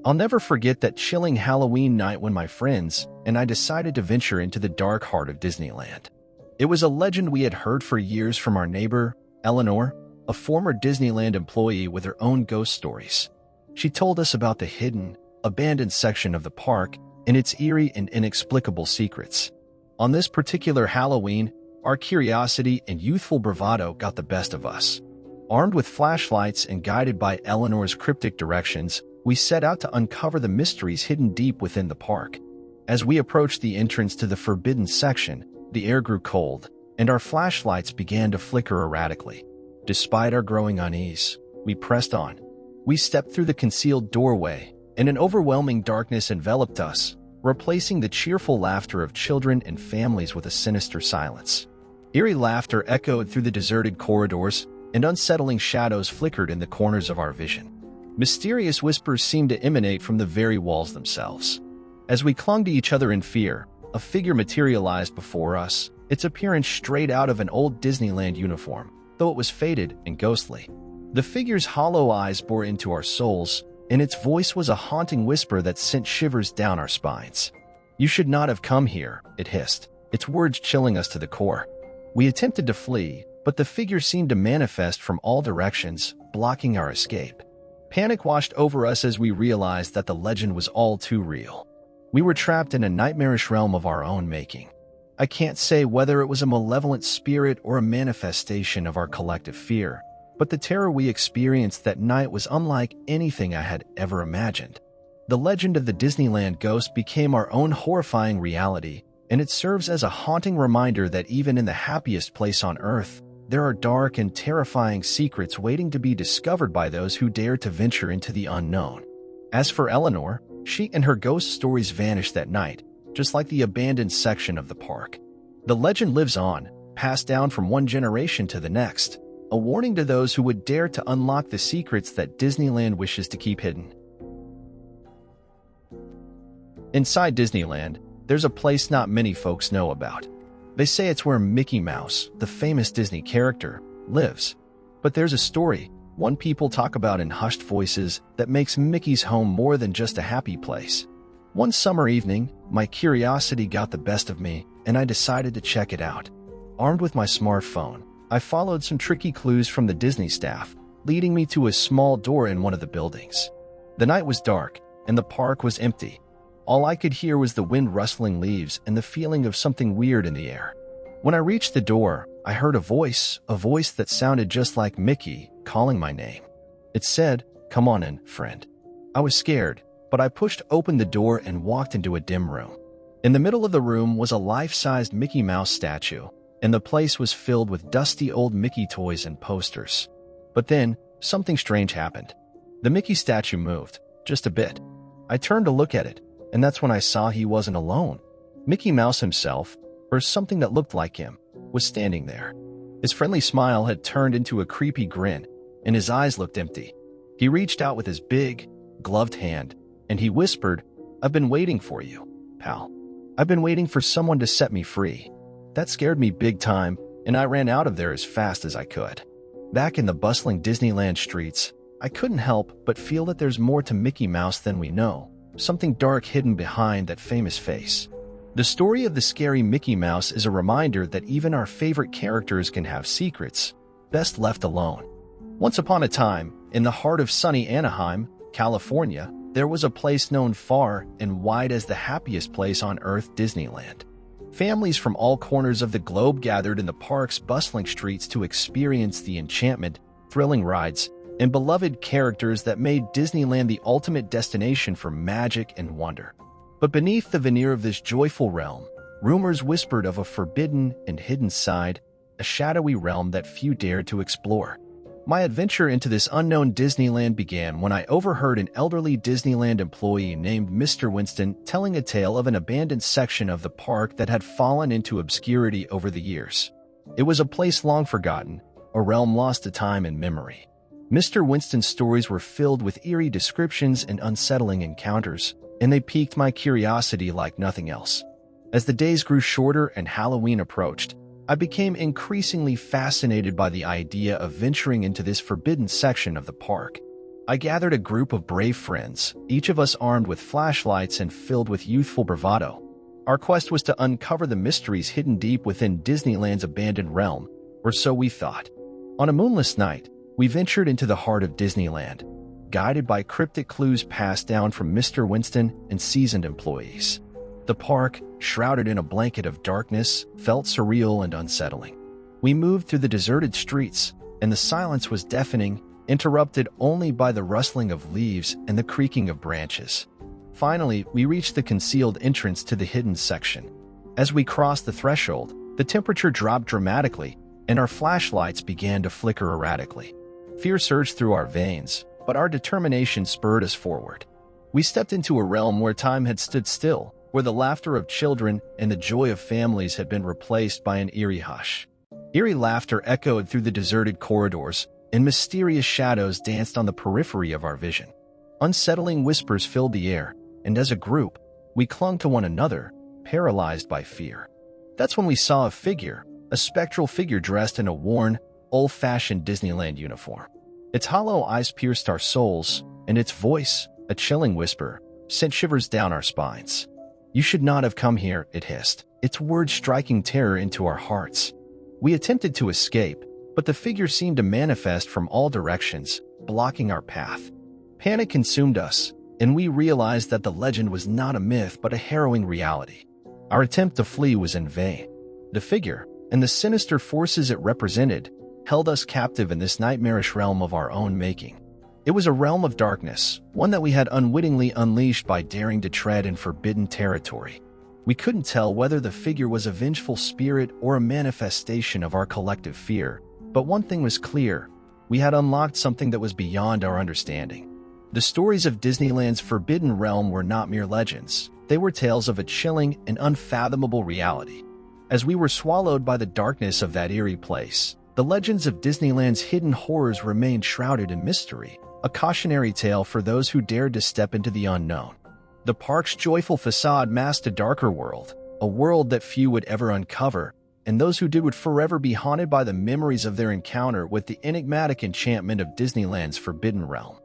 I'll never forget that chilling Halloween night when my friends and I decided to venture into the dark heart of Disneyland. It was a legend we had heard for years from our neighbor, Eleanor, a former Disneyland employee with her own ghost stories. She told us about the hidden, abandoned section of the park and its eerie and inexplicable secrets. On this particular Halloween, our curiosity and youthful bravado got the best of us. Armed with flashlights and guided by Eleanor's cryptic directions, we set out to uncover the mysteries hidden deep within the park. As we approached the entrance to the forbidden section, the air grew cold, and our flashlights began to flicker erratically. Despite our growing unease, we pressed on. We stepped through the concealed doorway, and an overwhelming darkness enveloped us, replacing the cheerful laughter of children and families with a sinister silence. Eerie laughter echoed through the deserted corridors, and unsettling shadows flickered in the corners of our vision. Mysterious whispers seemed to emanate from the very walls themselves. As we clung to each other in fear, a figure materialized before us, its appearance straight out of an old Disneyland uniform, though it was faded and ghostly. The figure's hollow eyes bore into our souls, and its voice was a haunting whisper that sent shivers down our spines. "You should not have come here," it hissed, its words chilling us to the core. We attempted to flee, but the figure seemed to manifest from all directions, blocking our escape. Panic washed over us as we realized that the legend was all too real. We were trapped in a nightmarish realm of our own making. I can't say whether it was a malevolent spirit or a manifestation of our collective fear, but the terror we experienced that night was unlike anything I had ever imagined. The legend of the Disneyland ghost became our own horrifying reality, and it serves as a haunting reminder that even in the happiest place on earth, there are dark and terrifying secrets waiting to be discovered by those who dare to venture into the unknown. As for Eleanor, she and her ghost stories vanished that night, just like the abandoned section of the park. The legend lives on, passed down from one generation to the next, a warning to those who would dare to unlock the secrets that Disneyland wishes to keep hidden. Inside Disneyland, there's a place not many folks know about. They say it's where Mickey Mouse, the famous Disney character, lives. But there's a story, one people talk about in hushed voices, that makes Mickey's home more than just a happy place. One summer evening, my curiosity got the best of me, and I decided to check it out. Armed with my smartphone, I followed some tricky clues from the Disney staff, leading me to a small door in one of the buildings. The night was dark, and the park was empty. All I could hear was the wind rustling leaves and the feeling of something weird in the air. When I reached the door, I heard a voice that sounded just like Mickey, calling my name. It said, "Come on in, friend." I was scared, but I pushed open the door and walked into a dim room. In the middle of the room was a life-sized Mickey Mouse statue, and the place was filled with dusty old Mickey toys and posters. But then, something strange happened. The Mickey statue moved, just a bit. I turned to look at it, and that's when I saw he wasn't alone. Mickey Mouse himself, or something that looked like him, was standing there. His friendly smile had turned into a creepy grin, and his eyes looked empty. He reached out with his big, gloved hand, and he whispered, "I've been waiting for you, pal. I've been waiting for someone to set me free." That scared me big time, and I ran out of there as fast as I could. Back in the bustling Disneyland streets, I couldn't help but feel that there's more to Mickey Mouse than we know. Something dark hidden behind that famous face. The story of the scary Mickey Mouse is a reminder that even our favorite characters can have secrets, best left alone. Once upon a time, in the heart of sunny Anaheim, California, there was a place known far and wide as the happiest place on earth, Disneyland. Families from all corners of the globe gathered in the park's bustling streets to experience the enchantment, thrilling rides, and beloved characters that made Disneyland the ultimate destination for magic and wonder. But beneath the veneer of this joyful realm, rumors whispered of a forbidden and hidden side, a shadowy realm that few dared to explore. My adventure into this unknown Disneyland began when I overheard an elderly Disneyland employee named Mr. Winston telling a tale of an abandoned section of the park that had fallen into obscurity over the years. It was a place long forgotten, a realm lost to time and memory. Mr. Winston's stories were filled with eerie descriptions and unsettling encounters, and they piqued my curiosity like nothing else. As the days grew shorter and Halloween approached, I became increasingly fascinated by the idea of venturing into this forbidden section of the park. I gathered a group of brave friends, each of us armed with flashlights and filled with youthful bravado. Our quest was to uncover the mysteries hidden deep within Disneyland's abandoned realm, or so we thought. On a moonless night, we ventured into the heart of Disneyland, guided by cryptic clues passed down from Mr. Winston and seasoned employees. The park, shrouded in a blanket of darkness, felt surreal and unsettling. We moved through the deserted streets, and the silence was deafening, interrupted only by the rustling of leaves and the creaking of branches. Finally, we reached the concealed entrance to the hidden section. As we crossed the threshold, the temperature dropped dramatically, and our flashlights began to flicker erratically. Fear surged through our veins, but our determination spurred us forward. We stepped into a realm where time had stood still, where the laughter of children and the joy of families had been replaced by an eerie hush. Eerie laughter echoed through the deserted corridors, and mysterious shadows danced on the periphery of our vision. Unsettling whispers filled the air, and as a group, we clung to one another, paralyzed by fear. That's when we saw a spectral figure dressed in a worn, old-fashioned Disneyland uniform. Its hollow eyes pierced our souls, and its voice, a chilling whisper, sent shivers down our spines. "You should not have come here," it hissed, its words striking terror into our hearts. We attempted to escape, but the figure seemed to manifest from all directions, blocking our path. Panic consumed us, and we realized that the legend was not a myth but a harrowing reality. Our attempt to flee was in vain. The figure, and the sinister forces it represented, held us captive in this nightmarish realm of our own making. It was a realm of darkness, one that we had unwittingly unleashed by daring to tread in forbidden territory. We couldn't tell whether the figure was a vengeful spirit or a manifestation of our collective fear, but one thing was clear: we had unlocked something that was beyond our understanding. The stories of Disneyland's forbidden realm were not mere legends. They were tales of a chilling and unfathomable reality. As we were swallowed by the darkness of that eerie place, the legends of Disneyland's hidden horrors remained shrouded in mystery, a cautionary tale for those who dared to step into the unknown. The park's joyful facade masked a darker world, a world that few would ever uncover, and those who did would forever be haunted by the memories of their encounter with the enigmatic enchantment of Disneyland's forbidden realm.